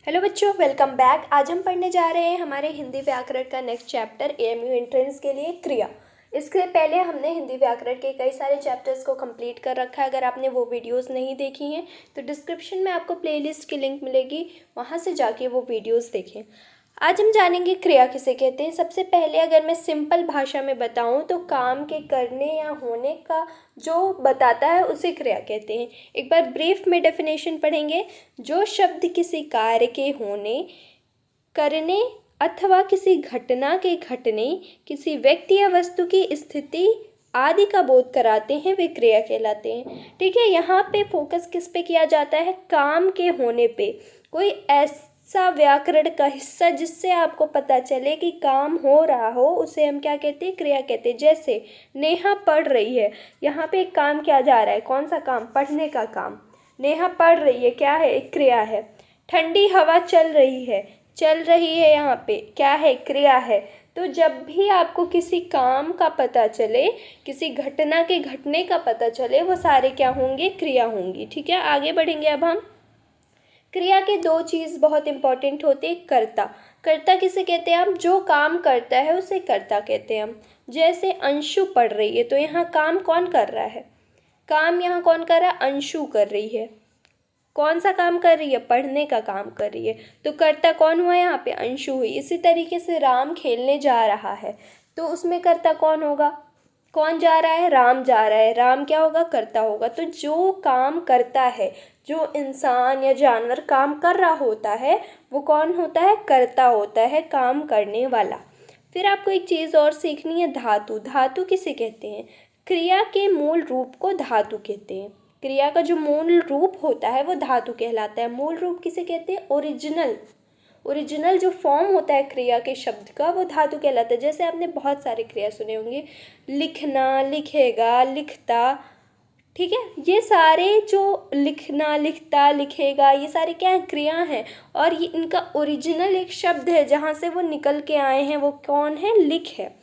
Hello बच्चों, welcome back. आज हम पढ़ने जा रहे हैं हमारे हिंदी व्याकरण का नेक्स्ट चैप्टर एएमयू एंट्रेंस के लिए क्रिया। इसके पहले हमने हिंदी व्याकरण के कई सारे चैप्टर्स को कंप्लीट कर रखा है। अगर आपने वो वीडियोस नहीं देखी हैं तो डिस्क्रिप्शन में आपको प्लेलिस्ट की लिंक मिलेगी, वहाँ से जाके वो वीडियोस देखें। आज हम जानेंगे क्रिया किसे कहते हैं। सबसे पहले अगर मैं सिंपल भाषा में बताऊं तो काम के करने या होने का जो बताता है उसे क्रिया कहते हैं। एक बार ब्रीफ में डेफिनेशन पढ़ेंगे। जो शब्द किसी कार्य के होने, करने अथवा किसी घटना के घटने, किसी व्यक्ति या वस्तु की स्थिति आदि का बोध कराते हैं वे क्रिया कहलाते हैं। ठीक है, यहाँ पे फोकस किस पे किया जाता है? काम के होने पे। कोई ऐसा व्याकरण का हिस्सा जिससे आपको पता चले कि काम हो रहा हो उसे हम क्या कहते हैं? क्रिया कहते हैं। जैसे नेहा पढ़ रही है, यहाँ पे एक काम किया जा रहा है। कौन सा काम? पढ़ने का काम। नेहा पढ़ रही है, क्या है? एक क्रिया है। ठंडी हवा चल रही है, चल रही है यहाँ पे क्या है? क्रिया है। तो जब भी आपको किसी काम का पता चले, किसी घटना के घटने का पता चले, वो सारे क्या होंगे? क्रिया होंगी। ठीक है, आगे बढ़ेंगे। अब हम क्रिया के दो चीज़ बहुत इंपॉर्टेंट होते हैं। कर्ता। कर्ता किसे कहते हैं? हम जो काम करता है उसे कर्ता कहते हैं हम। जैसे अंशु पढ़ रही है, तो यहाँ काम कौन कर रहा है? काम यहाँ कौन कर रहा है? अंशु कर रही है। कौन सा काम कर रही है? पढ़ने का काम कर रही है। तो कर्ता कौन हुआ यहाँ पे? अंशु हुई। इसी तरीके से राम खेलने जा रहा है, तो उसमें कर्ता कौन होगा? कौन जा रहा है? राम जा रहा है। राम क्या होगा? कर्ता होगा। तो जो काम करता है, जो इंसान या जानवर काम कर रहा होता है, वो कौन होता है? कर्ता होता है, काम करने वाला। फिर आपको एक चीज़ और सीखनी है, धातु। धातु किसे कहते हैं? क्रिया के मूल रूप को धातु कहते हैं। क्रिया का जो मूल रूप होता है वो धातु कहलाता है। मूल रूप किसे कहते हैं? ओरिजिनल। ओरिजिनल जो फॉर्म होता है क्रिया के शब्द का, वो धातु कहलाता है। जैसे आपने बहुत सारे क्रिया सुने होंगे, लिखना, लिखेगा, लिखता। ठीक है, ये सारे जो लिखना, लिखता, लिखेगा, ये सारे क्या हैं? क्रिया हैं। और ये इनका ओरिजिनल एक शब्द है जहाँ से वो निकल के आए हैं, वो कौन है? लिख है।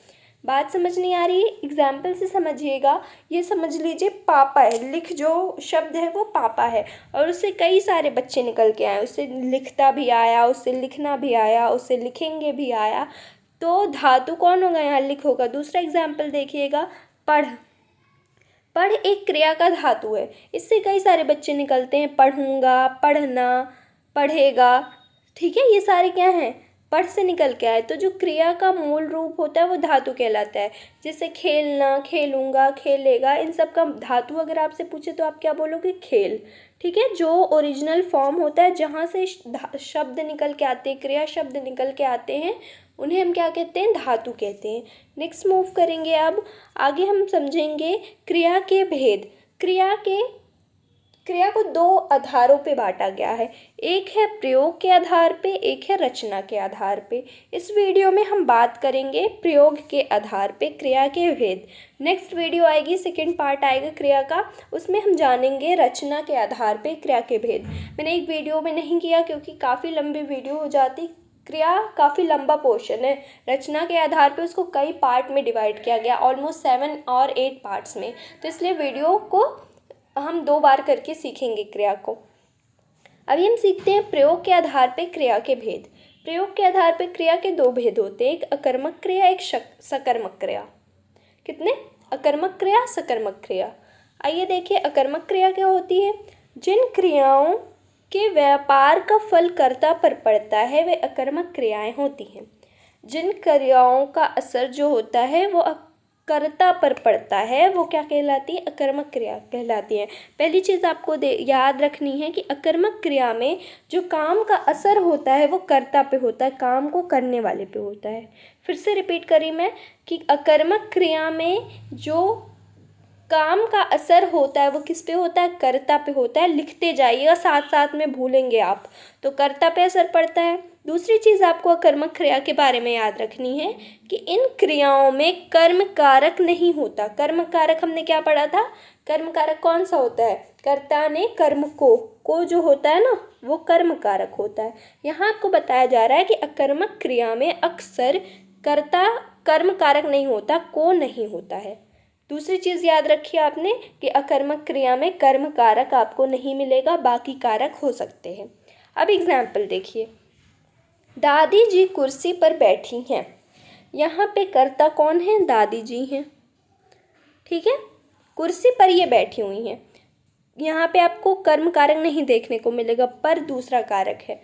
बात समझ नहीं आ रही है? एग्जाम्पल से समझिएगा। ये समझ लीजिए पापा है। लिख जो शब्द है वो पापा है, और उससे कई सारे बच्चे निकल के आए। उससे लिखता भी आया, उससे लिखना भी आया, उससे लिखेंगे भी आया। तो धातु कौन होगा? यहाँ लिख होगा। दूसरा एग्जाम्पल देखिएगा, पढ़। पढ़ एक क्रिया का धातु है। इससे कई सारे बच्चे निकलते हैं। पढ़ूंगा, पढ़ना, पढ़ेगा। ठीक है, ये सारे क्या हैं? पढ़ से निकल के आए। तो जो क्रिया का मूल रूप होता है वो धातु कहलाता है। जैसे खेलना, खेलूंगा, खेलेगा, इन सब का धातु अगर आपसे पूछे तो आप क्या बोलोगे? खेल। ठीक है, जो ओरिजिनल फॉर्म होता है जहाँ से शब्द निकल के आते हैं, क्रिया शब्द निकल के आते हैं, उन्हें हम क्या कहते हैं? धातु कहते हैं। नेक्स्ट मूव करेंगे। अब आगे हम समझेंगे क्रिया के भेद। क्रिया को दो आधारों पे बांटा गया है। एक है प्रयोग के आधार पे, एक है रचना के आधार पे। इस वीडियो में हम बात करेंगे प्रयोग के आधार पे क्रिया के भेद। नेक्स्ट वीडियो आएगी, सेकंड पार्ट आएगा क्रिया का, उसमें हम जानेंगे रचना के आधार पे क्रिया के भेद। मैंने एक वीडियो में नहीं किया क्योंकि काफ़ी लंबी वीडियो हो जाती। क्रिया काफ़ी लंबा पोर्शन है। रचना के आधार पे उसको कई पार्ट में डिवाइड किया गया, ऑलमोस्ट 7 और 8 पार्ट्स में। तो इसलिए वीडियो को हम 2 बार करके सीखेंगे क्रिया को। अभी हम सीखते हैं प्रयोग के आधार पे क्रिया के भेद। प्रयोग के आधार पे क्रिया के 2 भेद होते हैं, एक अकर्मक क्रिया, एक सकर्मक क्रिया। कितने? अकर्मक क्रिया, सकर्मक क्रिया। आइए देखिए, अकर्मक क्रिया क्या होती है? जिन क्रियाओं के व्यापार का फल कर्ता पर पड़ता है वे अकर्मक क्रियाएं होती हैं। जिन क्रियाओं का असर जो होता है वो कर्ता पर पड़ता है, वो क्या कहलाती है? अकर्मक क्रिया कहलाती है। पहली चीज़ आपको याद रखनी है कि अकर्मक क्रिया में जो काम का असर होता है वो कर्ता पे होता है, काम को करने वाले पे होता है। फिर से रिपीट करी मैं कि अकर्मक क्रिया में जो काम का असर होता है वो किस पे होता है? कर्ता पे होता है। लिखते जाइएगा, साथ साथ में भूलेंगे आप, तो कर्ता पे असर पड़ता है। दूसरी चीज़ आपको कर्मक क्रिया के बारे में याद रखनी है कि इन क्रियाओं में कर्म कारक नहीं होता। कर्म कारक हमने क्या पढ़ा था? कर्म कारक कौन सा होता है? कर्ता ने कर्म को जो होता है ना, वो कर्म कारक होता है। यहाँ आपको बताया जा रहा है कि अकर्मक क्रिया में अक्सर कर्ता कर्म कारक नहीं होता, को नहीं होता है। दूसरी चीज़ याद रखिए आपने कि अकर्मक क्रिया में कर्म कारक आपको नहीं मिलेगा, बाकी कारक हो सकते हैं। अब एग्जाम्पल देखिए, दादी जी कुर्सी पर बैठी हैं। यहाँ पे कर्ता कौन है? दादी जी हैं। ठीक है, कुर्सी पर ये बैठी हुई हैं। यहाँ पे आपको कर्म कारक नहीं देखने को मिलेगा, पर दूसरा कारक है।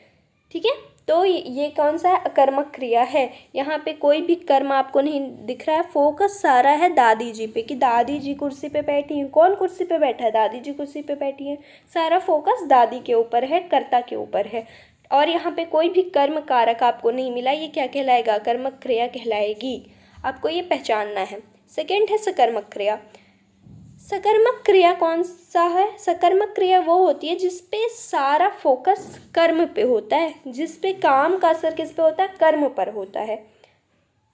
ठीक है, तो ये कौन सा अकर्मक क्रिया है? यहाँ पे कोई भी कर्म आपको नहीं दिख रहा है, फोकस सारा है दादी जी पे कि दादी जी कुर्सी पे बैठी हैं। कौन कुर्सी पे बैठा है? दादी जी कुर्सी पे बैठी हैं। सारा फोकस दादी के ऊपर है, कर्ता के ऊपर है। और यहाँ पे कोई भी कर्म कारक आपको नहीं मिला। ये क्या कहलाएगा? कर्मक क्रिया कहलाएगी। आपको ये पहचानना है। सेकेंड है सकर्मक क्रिया। सकर्मक क्रिया कौन सा है? सकर्मक क्रिया वो होती है जिसपे सारा फोकस कर्म पे होता है, जिसपे काम का असर किस पे होता है? कर्म पर होता है।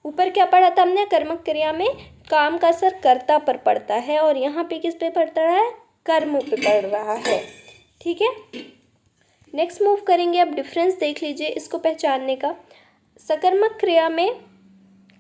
ऊपर क्या पढ़ा था हमने? कर्मक क्रिया में काम का असर कर्ता पर पड़ता है, और यहाँ पे किस पे पड़ता है? कर्म पे पड़ रहा है। ठीक है, नेक्स्ट मूव करेंगे। अब डिफरेंस देख लीजिए इसको पहचानने का। सकर्मक क्रिया में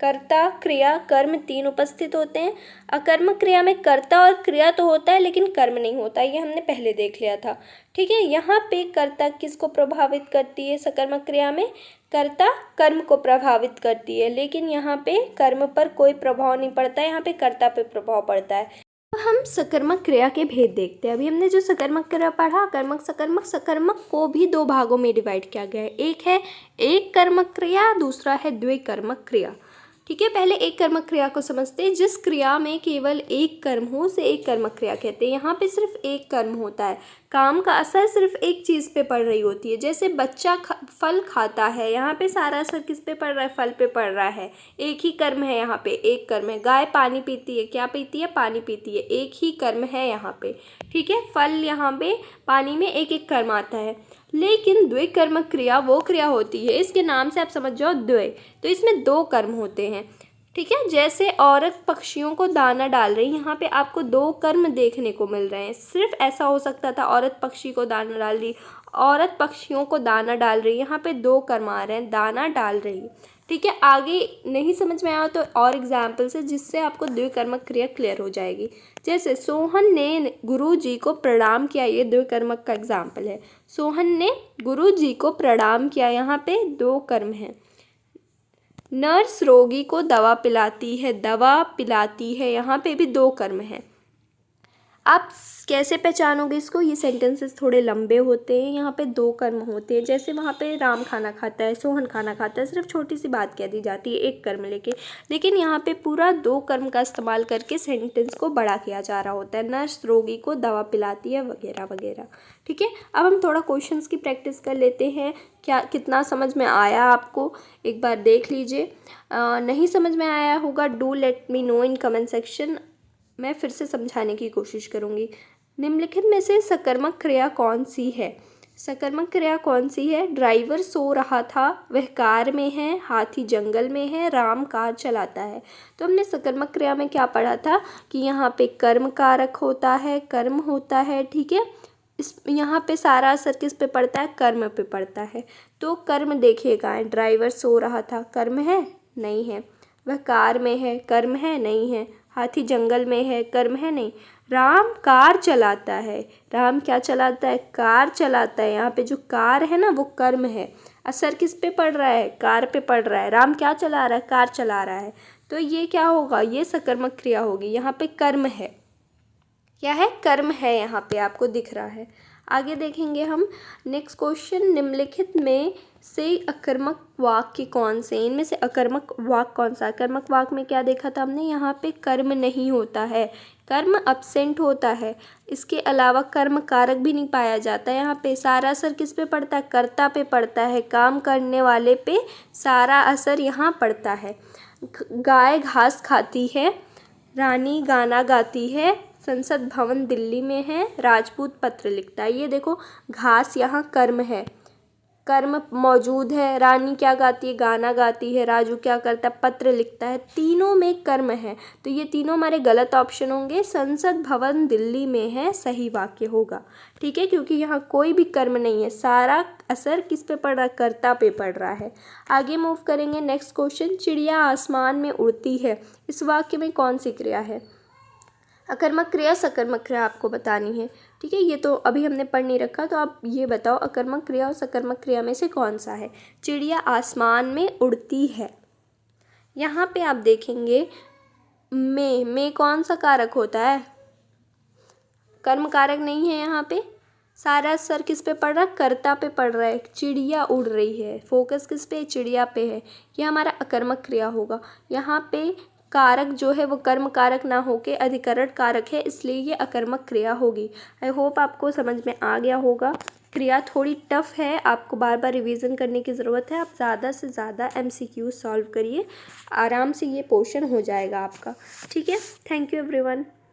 कर्ता, क्रिया, कर्म तीन उपस्थित होते हैं। अकर्मक क्रिया में कर्ता और क्रिया तो होता है लेकिन कर्म नहीं होता, ये हमने पहले देख लिया था। ठीक है, यहाँ पे कर्ता किसको प्रभावित करती है? सकर्मक क्रिया में कर्ता कर्म को प्रभावित करती है, लेकिन यहाँ पे कर्म पर कोई प्रभाव नहीं पड़ता है, यहाँ पे कर्ता पे प्रभाव पड़ता है। हम सकर्मक क्रिया के भेद देखते हैं। अभी हमने जो सकर्मक क्रिया पढ़ा, कर्मक सकर्मक, सकर्मक को भी दो भागों में डिवाइड किया गया है। एक है एक कर्मक क्रिया, दूसरा है द्विकर्मक क्रिया। ठीक है, पहले एक कर्मक क्रिया को समझते हैं। जिस क्रिया में केवल एक कर्म हो उसे एक कर्मक क्रिया कहते हैं। यहाँ पे सिर्फ एक कर्म होता है, काम का असर सिर्फ एक चीज़ पे पड़ रही होती है। जैसे बच्चा फल खाता है, यहाँ पे सारा असर किस पे पड़ रहा है? फल पे पड़ रहा है। एक ही कर्म है यहाँ पे, एक कर्म है। गाय पानी पीती है, क्या पीती है? पानी पीती है, एक ही कर्म है यहाँ पे। ठीक है, फल यहाँ पे पानी में एक एक कर्म आता है। लेकिन द्विकर्मक क्रिया वो क्रिया होती है, इसके नाम से आप समझ जाओ द्वय, तो इसमें दो कर्म होते हैं। ठीक है, जैसे औरत पक्षियों को दाना डाल रही, यहाँ पे आपको दो कर्म देखने को मिल रहे हैं। सिर्फ ऐसा हो सकता था औरत पक्षी को दाना डाल रही, औरत पक्षियों को दाना डाल रही, यहाँ पे दो कर्म आ रहे हैं, दाना डाल रही। ठीक है, आगे नहीं समझ में आया तो और एग्जाम्पल्स है जिससे आपको द्विकर्मक क्रिया क्लियर हो जाएगी। जैसे सोहन ने गुरु जी को प्रणाम किया, ये द्विकर्मक का एग्जाम्पल है। सोहन ने गुरु जी को प्रणाम किया, यहाँ पे दो कर्म है। नर्स रोगी को दवा पिलाती है, दवा पिलाती है, यहाँ पे भी दो कर्म है। आप कैसे पहचानोगे इसको? ये सेंटेंसेस थोड़े लंबे होते हैं, यहाँ पे दो कर्म होते हैं। जैसे वहाँ पे राम खाना खाता है, सोहन खाना खाता है, सिर्फ छोटी सी बात कह दी जाती है एक कर्म लेके, लेकिन यहाँ पे पूरा दो कर्म का इस्तेमाल करके सेंटेंस को बड़ा किया जा रहा होता है। नर्स रोगी को दवा पिलाती है, वगैरह वगैरह। ठीक है, अब हम थोड़ा क्वेश्चंस की प्रैक्टिस कर लेते हैं। क्या कितना समझ में आया आपको, एक बार देख लीजिए। नहीं समझ में आया होगा, do let me know in comment section, मैं फिर से समझाने की कोशिश करूँगी। निम्नलिखित में से सकर्मक क्रिया कौन सी है? सकर्मक क्रिया कौन सी है? ड्राइवर सो रहा था, वह कार में है, हाथी जंगल में है, राम कार चलाता है। तो हमने सकर्मक क्रिया में क्या पढ़ा था कि यहाँ पे कर्म कारक होता है, कर्म होता है। ठीक है, इस यहाँ पे सारा असर किस पे पड़ता है? कर्म पे पड़ता है। तो कर्म देखिएगा, ड्राइवर सो रहा था, कर्म है? नहीं है। वह कार में है, कर्म है? नहीं है। हाथी जंगल में है, कर्म है? नहीं। राम कार चलाता है, राम क्या चलाता है? कार चलाता है। यहाँ पे जो कार है ना वो कर्म है, असर किस पे पड़ रहा है? कार पे पड़ रहा है। राम क्या चला रहा है? कार चला रहा है। तो ये क्या होगा? ये सकर्मक क्रिया होगी। यहाँ पे कर्म है, क्या है? कर्म है, यहाँ पे आपको दिख रहा है। आगे देखेंगे हम नेक्स्ट क्वेश्चन, निम्नलिखित में से अकर्मक वाक्य कौन से? इनमें से अकर्मक वाक्य कौन सा? अकर्मक वाक्य में क्या देखा था हमने? यहाँ पे कर्म नहीं होता है, कर्म अब्सेंट होता है। इसके अलावा कर्म कारक भी नहीं पाया जाता है। यहाँ पे सारा असर किस पे पड़ता है? कर्ता पे पड़ता है, काम करने वाले पे सारा असर यहाँ पड़ता है। गाय घास खाती है, रानी गाना गाती है, संसद भवन दिल्ली में है, राजपूत पत्र लिखता है। ये देखो, घास यहाँ कर्म है, कर्म मौजूद है। रानी क्या गाती है? गाना गाती है। राजू क्या करता है? पत्र लिखता है। तीनों में कर्म है, तो ये तीनों हमारे गलत ऑप्शन होंगे। संसद भवन दिल्ली में है सही वाक्य होगा। ठीक है, क्योंकि यहाँ कोई भी कर्म नहीं है, सारा असर किस पे पड़ रहा है? कर्ता पे पड़ रहा है। आगे मूव करेंगे नेक्स्ट क्वेश्चन, चिड़िया आसमान में उड़ती है, इस वाक्य में कौन सी क्रिया है? अकर्मक क्रिया सकर्मक क्रिया आपको बतानी है। ठीक है, ये तो अभी हमने पढ़ नहीं रखा। तो आप ये बताओ अकर्मक क्रिया और सकर्मक क्रिया में से कौन सा है। चिड़िया आसमान में उड़ती है, यहाँ पे आप देखेंगे में कौन सा कारक होता है, कर्म कारक नहीं है। यहाँ पे सारा असर किस पे पड़ रहा है, कर्ता पे पड़ रहा है। चिड़िया उड़ रही है, फोकस किस पे, चिड़िया पे है। ये हमारा अकर्मक क्रिया होगा। यहाँ पे कारक जो है वो कर्म कारक ना होके अधिकरण कारक है, इसलिए ये अकर्मक क्रिया होगी। आई होप आपको समझ में आ गया होगा। क्रिया थोड़ी टफ है, आपको बार बार रिवीजन करने की ज़रूरत है। आप ज़्यादा से ज़्यादा MCQ सॉल्व करिए, आराम से ये पोर्शन हो जाएगा आपका। ठीक है, थैंक यू एवरीवन।